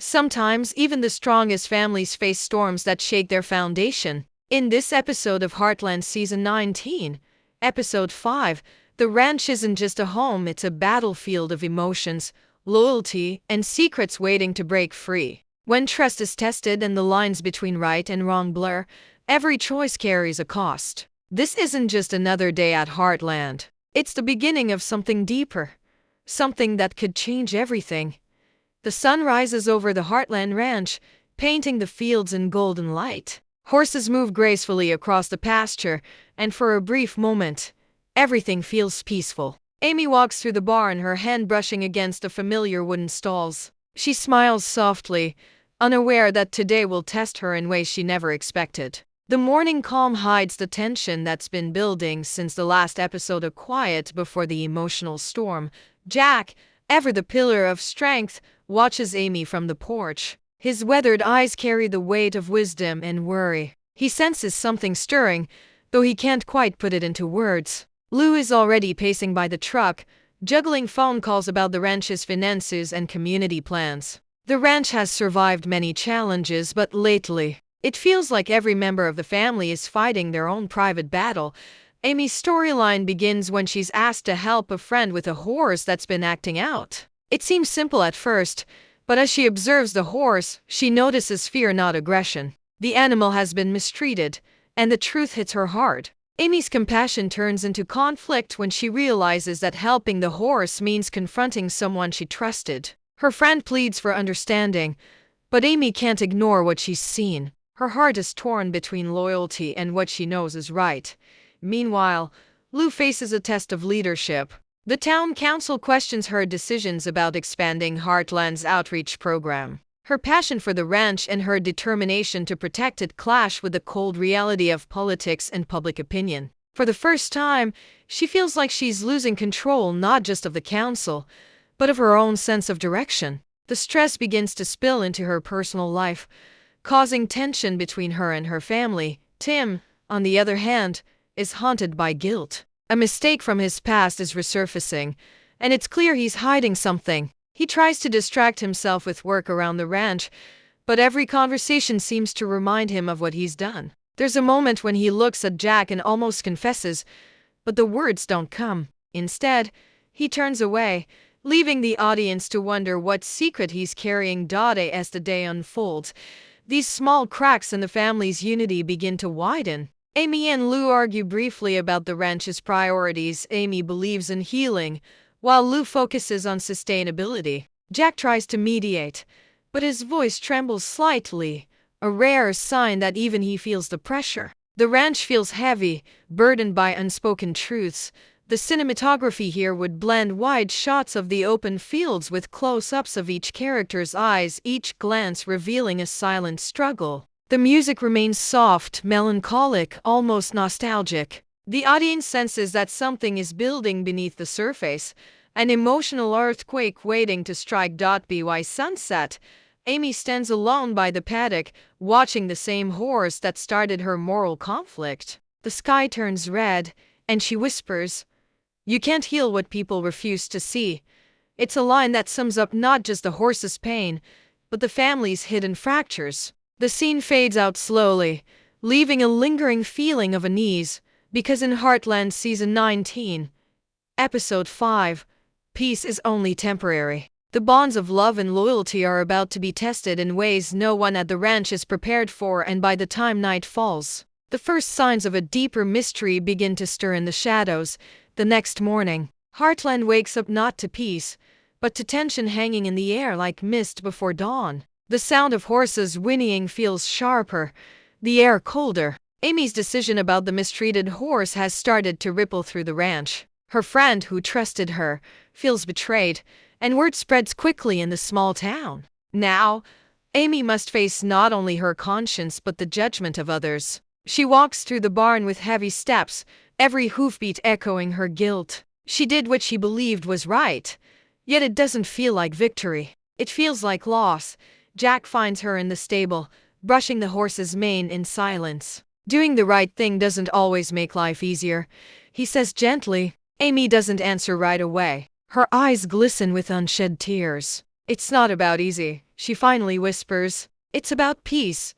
Sometimes even the strongest families face storms that shake their foundation. In this episode of Heartland Season 19, Episode 5, the ranch isn't just a home, it's a battlefield of emotions, loyalty, and secrets waiting to break free. When trust is tested and the lines between right and wrong blur, every choice carries a cost. This isn't just another day at Heartland. It's the beginning of something deeper, something that could change everything. The sun rises over the Heartland Ranch, painting the fields in golden light. Horses move gracefully across the pasture, and for a brief moment, everything feels peaceful. Amy walks through the barn, her hand brushing against the familiar wooden stalls. She smiles softly, unaware that today will test her in ways she never expected. The morning calm hides the tension that's been building since the last episode, a quiet before the emotional storm. Jack, ever the pillar of strength, watches Amy from the porch. His weathered eyes carry the weight of wisdom and worry. He senses something stirring, though he can't quite put it into words. Lou is already pacing by the truck, juggling phone calls about the ranch's finances and community plans. The ranch has survived many challenges, but lately, it feels like every member of the family is fighting their own private battle. Amy's storyline begins when she's asked to help a friend with a horse that's been acting out. It seems simple at first, but as she observes the horse, she notices fear, not aggression. The animal has been mistreated, and the truth hits her hard. Amy's compassion turns into conflict when she realizes that helping the horse means confronting someone she trusted. Her friend pleads for understanding, but Amy can't ignore what she's seen. Her heart is torn between loyalty and what she knows is right. Meanwhile, Lou faces a test of leadership. The town council questions her decisions about expanding Heartland's outreach program. Her passion for the ranch and her determination to protect it clash with the cold reality of politics and public opinion. For the first time, she feels like she's losing control not just of the council, but of her own sense of direction. The stress begins to spill into her personal life, causing tension between her and her family. Tim, on the other hand, is haunted by guilt. A mistake from his past is resurfacing, and it's clear he's hiding something. He tries to distract himself with work around the ranch, but every conversation seems to remind him of what he's done. There's a moment when he looks at Jack and almost confesses, but the words don't come. Instead, he turns away, leaving the audience to wonder what secret he's carrying. As the day unfolds, these small cracks in the family's unity begin to widen. Amy and Lou argue briefly about the ranch's priorities. Amy believes in healing, while Lou focuses on sustainability. Jack tries to mediate, but his voice trembles slightly, a rare sign that even he feels the pressure. The ranch feels heavy, burdened by unspoken truths. The cinematography here would blend wide shots of the open fields with close-ups of each character's eyes, each glance revealing a silent struggle. The music remains soft, melancholic, almost nostalgic. The audience senses that something is building beneath the surface, an emotional earthquake waiting to strike. By sunset, Amy stands alone by the paddock, watching the same horse that started her moral conflict. The sky turns red, and she whispers, "You can't heal what people refuse to see." It's a line that sums up not just the horse's pain, but the family's hidden fractures. The scene fades out slowly, leaving a lingering feeling of unease, because in Heartland Season 19, Episode 5, peace is only temporary. The bonds of love and loyalty are about to be tested in ways no one at the ranch is prepared for, and by the time night falls, the first signs of a deeper mystery begin to stir in the shadows. The next morning, Heartland wakes up not to peace, but to tension hanging in the air like mist before dawn. The sound of horses whinnying feels sharper, the air colder. Amy's decision about the mistreated horse has started to ripple through the ranch. Her friend, who trusted her, feels betrayed, and word spreads quickly in the small town. Now, Amy must face not only her conscience but the judgment of others. She walks through the barn with heavy steps, every hoofbeat echoing her guilt. She did what she believed was right, yet it doesn't feel like victory. It feels like loss. Jack finds her in the stable, brushing the horse's mane in silence. Doing the right thing doesn't always make life easier, he says gently. Amy doesn't answer right away. Her eyes glisten with unshed tears. It's not about easy, she finally whispers. It's about peace.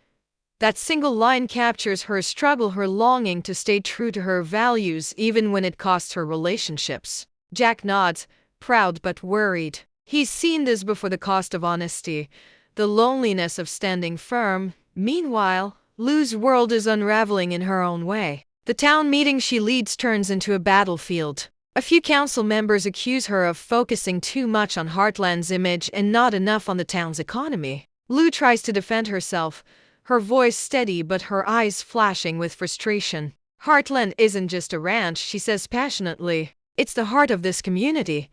That single line captures her struggle, her longing to stay true to her values even when it costs her relationships. Jack nods, proud but worried. He's seen this before, the cost of honesty, the loneliness of standing firm. Meanwhile, Lou's world is unraveling in her own way. The town meeting she leads turns into a battlefield. A few council members accuse her of focusing too much on Heartland's image and not enough on the town's economy. Lou tries to defend herself, her voice steady but her eyes flashing with frustration. Heartland isn't just a ranch, she says passionately. It's the heart of this community.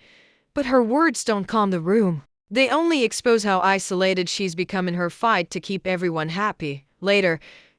But her words don't calm the room. They only expose how isolated she's become in her fight to keep everyone happy. Later,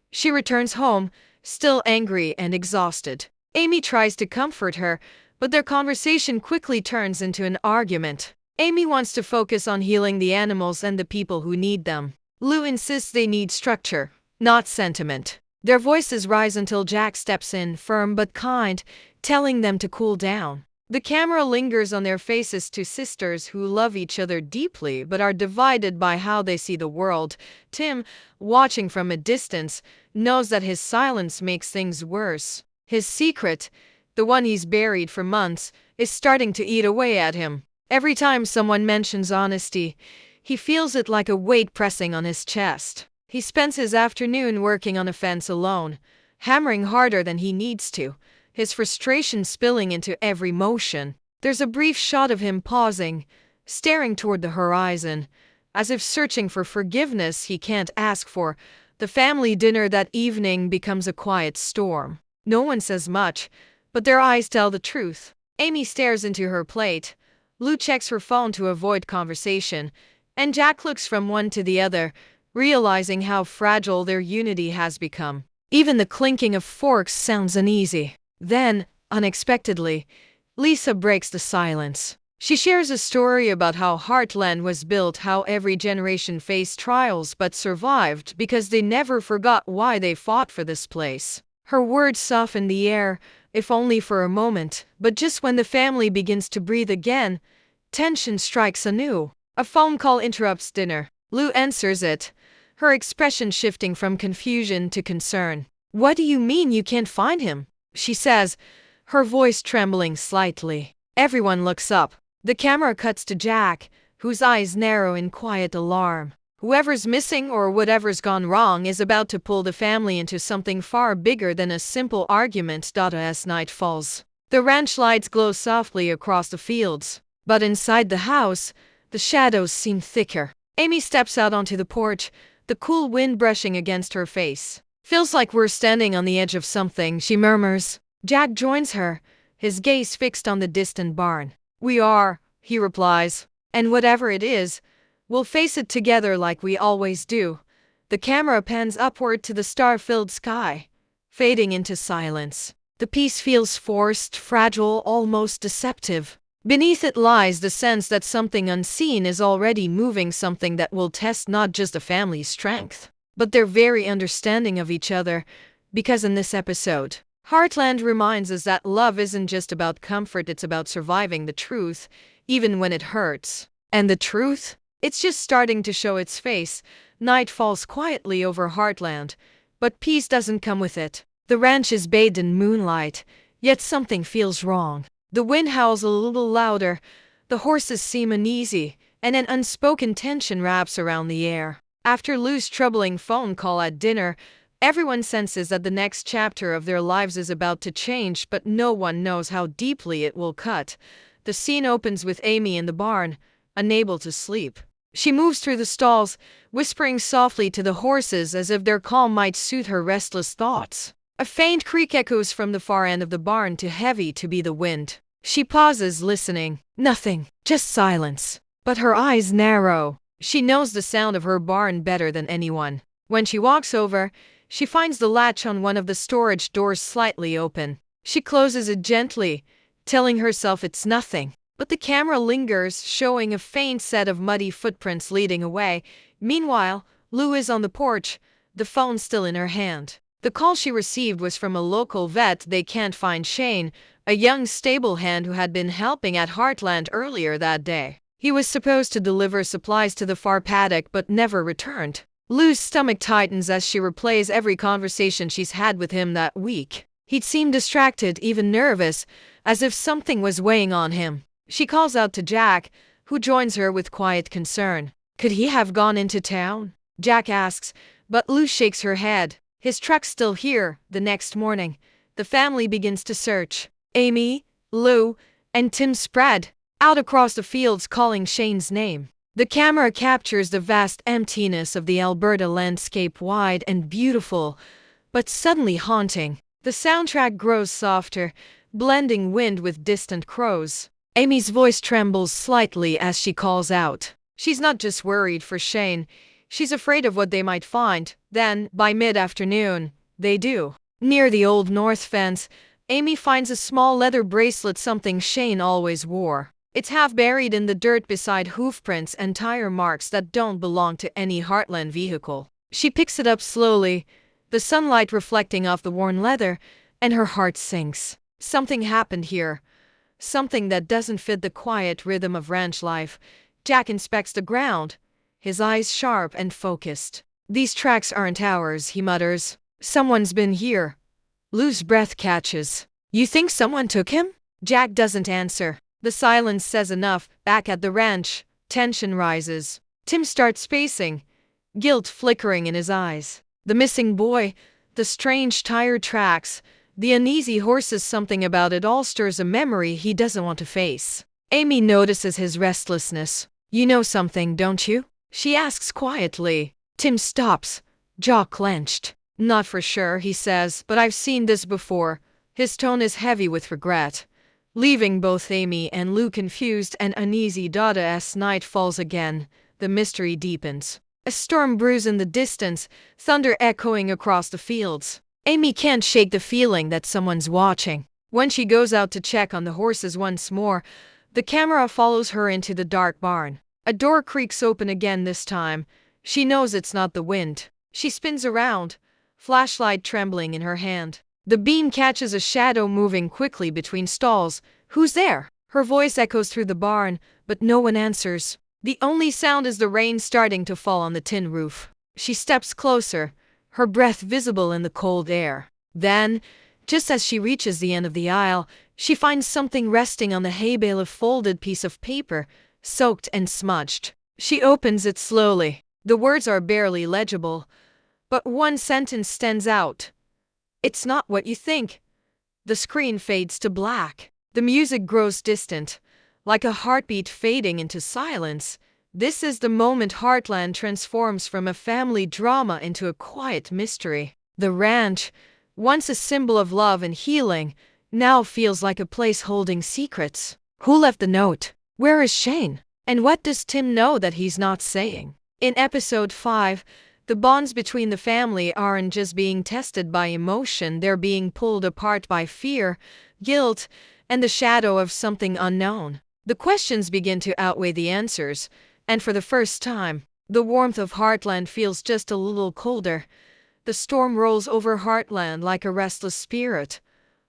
she returns home, still angry and exhausted. Amy tries to comfort her, but their conversation quickly turns into an argument. Amy wants to focus on healing the animals and the people who need them. Lou insists they need structure, not sentiment. Their voices rise until Jack steps in, firm but kind, telling them to cool down. The camera lingers on their faces, two sisters who love each other deeply but are divided by how they see the world. Tim, watching from a distance, knows that his silence makes things worse. His secret, the one he's buried for months, is starting to eat away at him. Every time someone mentions honesty, he feels it like a weight pressing on his chest. He spends his afternoon working on a fence alone, hammering harder than he needs to, his frustration spilling into every motion. There's a brief shot of him pausing, staring toward the horizon, as if searching for forgiveness he can't ask for. The family dinner that evening becomes a quiet storm. No one says much, but their eyes tell the truth. Amy stares into her plate. Lou checks her phone to avoid conversation, and Jack looks from one to the other, realizing how fragile their unity has become. Even the clinking of forks sounds uneasy. Then, unexpectedly, Lisa breaks the silence. She shares a story about how Heartland was built, how every generation faced trials but survived because they never forgot why they fought for this place. Her words soften the air, if only for a moment, but just when the family begins to breathe again, tension strikes anew. A phone call interrupts dinner. Lou answers it, her expression shifting from confusion to concern. "What do you mean you can't find him?" she says, her voice trembling slightly. Everyone looks up. The camera cuts to Jack, whose eyes narrow in quiet alarm. Whoever's missing or whatever's gone wrong is about to pull the family into something far bigger than a simple argument. As night falls, the ranch lights glow softly across the fields, but inside the house, the shadows seem thicker. Amy steps out onto the porch, the cool wind brushing against her face. "Feels like we're standing on the edge of something," she murmurs. Jack joins her, his gaze fixed on the distant barn. "We are," he replies. "And whatever it is, we'll face it together like we always do." The camera pans upward to the star-filled sky, fading into silence. The peace feels forced, fragile, almost deceptive. Beneath it lies the sense that something unseen is already moving, something that will test not just the family's strength, but their very understanding of each other. Because in this episode, Heartland reminds us that love isn't just about comfort, it's about surviving the truth, even when it hurts. And the truth? It's just starting to show its face. Night falls quietly over Heartland, but peace doesn't come with it. The ranch is bathed in moonlight, yet something feels wrong. The wind howls a little louder, the horses seem uneasy, and an unspoken tension wraps around the air. After Lou's troubling phone call at dinner, everyone senses that the next chapter of their lives is about to change, but no one knows how deeply it will cut. The scene opens with Amy in the barn, unable to sleep. She moves through the stalls, whispering softly to the horses as if their calm might soothe her restless thoughts. A faint creak echoes from the far end of the barn, too heavy to be the wind. She pauses, listening. Nothing, just silence. But her eyes narrow. She knows the sound of her barn better than anyone. When she walks over, she finds the latch on one of the storage doors slightly open. She closes it gently, telling herself it's nothing. But the camera lingers, showing a faint set of muddy footprints leading away. Meanwhile, Lou is on the porch, the phone still in her hand. The call she received was from a local vet. They can't find Shane, a young stable hand who had been helping at Heartland earlier that day. He was supposed to deliver supplies to the far paddock but never returned. Lou's stomach tightens as she replays every conversation she's had with him that week. He'd seemed distracted, even nervous, as if something was weighing on him. She calls out to Jack, who joins her with quiet concern. Could he have gone into town? Jack asks, but Lou shakes her head. His truck's still here. The next morning, the family begins to search. Amy, Lou, and Tim spread out across the fields calling Shane's name. The camera captures the vast emptiness of the Alberta landscape, wide and beautiful, but suddenly haunting. The soundtrack grows softer, blending wind with distant crows. Amy's voice trembles slightly as she calls out. She's not just worried for Shane, she's afraid of what they might find. Then, by mid-afternoon, they do. Near the Old North fence, Amy finds a small leather bracelet, something Shane always wore. It's half buried in the dirt beside hoofprints and tire marks that don't belong to any Heartland vehicle. She picks it up slowly, the sunlight reflecting off the worn leather, and her heart sinks. Something happened here. Something that doesn't fit the quiet rhythm of ranch life. Jack inspects the ground, his eyes sharp and focused. These tracks aren't ours, he mutters. Someone's been here. Lou's breath catches. You think someone took him? Jack doesn't answer. The silence says enough. Back at the ranch, tension rises. Tim starts pacing, guilt flickering in his eyes. The missing boy, the strange tire tracks, the uneasy horses, something about it all stirs a memory he doesn't want to face. Amy notices his restlessness. You know something, don't you? She asks quietly. Tim stops, jaw clenched. Not for sure, he says, but I've seen this before. His tone is heavy with regret, leaving both Amy and Lou confused and uneasy. As night falls again, the mystery deepens. A storm brews in the distance, thunder echoing across the fields. Amy can't shake the feeling that someone's watching. When she goes out to check on the horses once more, the camera follows her into the dark barn. A door creaks open again this time. She knows it's not the wind. She spins around, flashlight trembling in her hand. The beam catches a shadow moving quickly between stalls. Who's there? Her voice echoes through the barn, but no one answers. The only sound is the rain starting to fall on the tin roof. She steps closer, her breath visible in the cold air. Then, just as she reaches the end of the aisle, she finds something resting on the hay bale, a folded piece of paper, soaked and smudged. She opens it slowly. The words are barely legible, but one sentence stands out. It's not what you think. The screen fades to black. The music grows distant, like a heartbeat fading into silence. This is the moment Heartland transforms from a family drama into a quiet mystery. The ranch, once a symbol of love and healing, now feels like a place holding secrets. Who left the note? Where is Shane? And what does Tim know that he's not saying? In episode 5, the bonds between the family aren't just being tested by emotion, they're being pulled apart by fear, guilt, and the shadow of something unknown. The questions begin to outweigh the answers, and for the first time, the warmth of Heartland feels just a little colder. The storm rolls over Heartland like a restless spirit,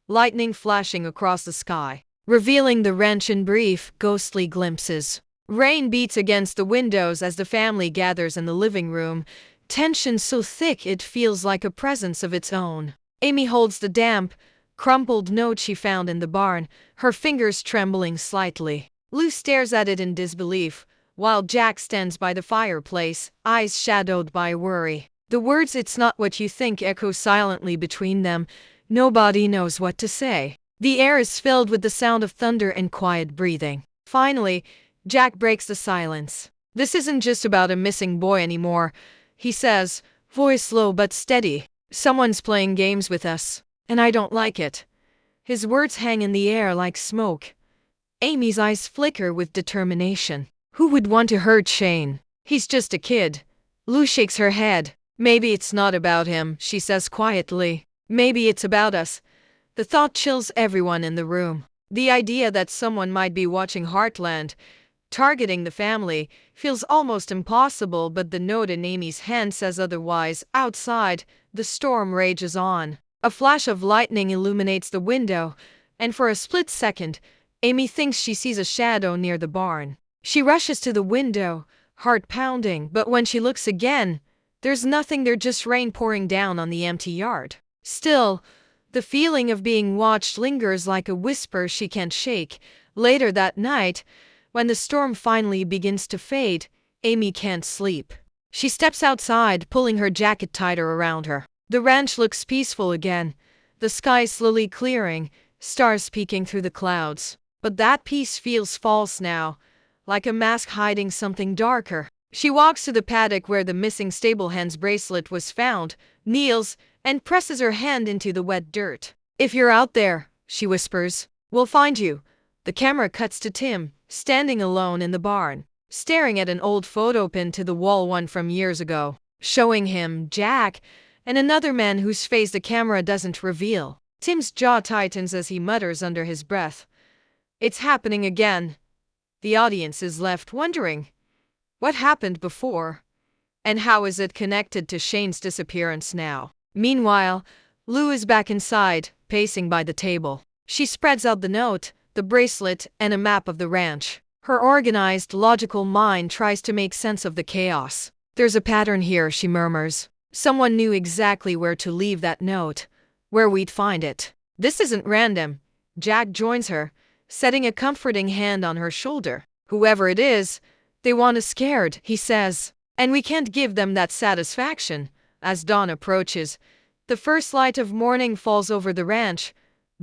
lightning flashing across the sky, revealing the ranch in brief, ghostly glimpses. Rain beats against the windows as the family gathers in the living room, tension so thick it feels like a presence of its own. Amy holds the damp, crumpled note she found in the barn, her fingers trembling slightly. Lou stares at it in disbelief, while Jack stands by the fireplace, eyes shadowed by worry. The words "it's not what you think" echo silently between them. Nobody knows what to say. The air is filled with the sound of thunder and quiet breathing. Finally, Jack breaks the silence. This isn't just about a missing boy anymore, he says, voice low but steady. Someone's playing games with us, and I don't like it. His words hang in the air like smoke. Amy's eyes flicker with determination. Who would want to hurt Shane? He's just a kid. Lou shakes her head. Maybe it's not about him, she says quietly. Maybe it's about us. The thought chills everyone in the room. The idea that someone might be watching Heartland, targeting the family, feels almost impossible, but the note in Amy's hand says otherwise. Outside, the storm rages on. A flash of lightning illuminates the window, and for a split second, Amy thinks she sees a shadow near the barn. She rushes to the window, heart pounding, but when she looks again, there's nothing there, just rain pouring down on the empty yard. Still, the feeling of being watched lingers like a whisper she can't shake. Later that night, when the storm finally begins to fade, Amy can't sleep. She steps outside, pulling her jacket tighter around her. The ranch looks peaceful again, the sky slowly clearing, stars peeking through the clouds. But that peace feels false now, like a mask hiding something darker. She walks to the paddock where the missing stablehand's bracelet was found, kneels, and presses her hand into the wet dirt. "If you're out there," she whispers, "we'll find you." The camera cuts to Tim, standing alone in the barn, staring at an old photo pinned to the wall, one from years ago, showing him, Jack, and another man whose face the camera doesn't reveal. Tim's jaw tightens as he mutters under his breath, "It's happening again." The audience is left wondering, what happened before? And how is it connected to Shane's disappearance now? Meanwhile, Lou is back inside, pacing by the table. She spreads out the note, the bracelet, and a map of the ranch. Her organized, logical mind tries to make sense of the chaos. "There's a pattern here," she murmurs. "Someone knew exactly where to leave that note, where we'd find it. This isn't random." Jack joins her, setting a comforting hand on her shoulder. "Whoever it is, they want us scared," he says. "And we can't give them that satisfaction." As dawn approaches, the first light of morning falls over the ranch,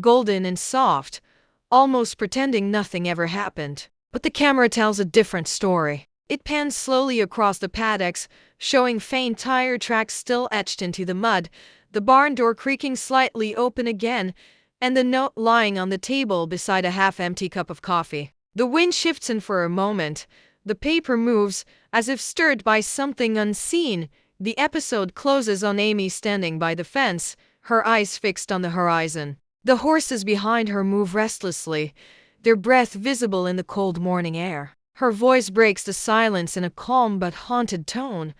golden and soft, almost pretending nothing ever happened. But the camera tells a different story. It pans slowly across the paddocks, showing faint tire tracks still etched into the mud, the barn door creaking slightly open again, and the note lying on the table beside a half-empty cup of coffee. The wind shifts, and for a moment, the paper moves, as if stirred by something unseen. The episode closes on Amy standing by the fence, her eyes fixed on the horizon. The horses behind her move restlessly, their breath visible in the cold morning air. Her voice breaks the silence in a calm but haunted tone.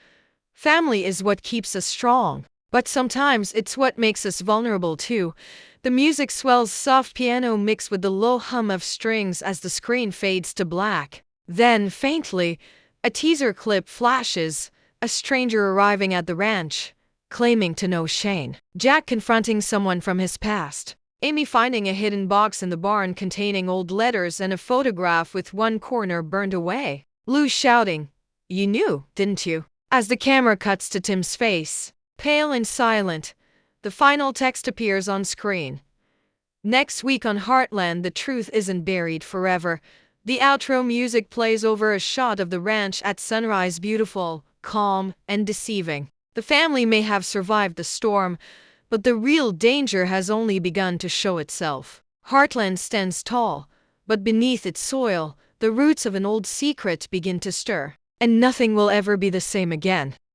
"Family is what keeps us strong, but sometimes it's what makes us vulnerable too." The music swells, soft piano mixed with the low hum of strings as the screen fades to black. Then, faintly, a teaser clip flashes, a stranger arriving at the ranch, claiming to know Shane. Jack confronting someone from his past. Amy finding a hidden box in the barn containing old letters and a photograph with one corner burned away. Lou shouting, "You knew, didn't you?" As the camera cuts to Tim's face, pale and silent, the final text appears on screen. Next week on Heartland, the truth isn't buried forever. The outro music plays over a shot of the ranch at sunrise, beautiful, calm, and deceiving. The family may have survived the storm, but the real danger has only begun to show itself. Heartland stands tall, but beneath its soil, the roots of an old secret begin to stir, and nothing will ever be the same again.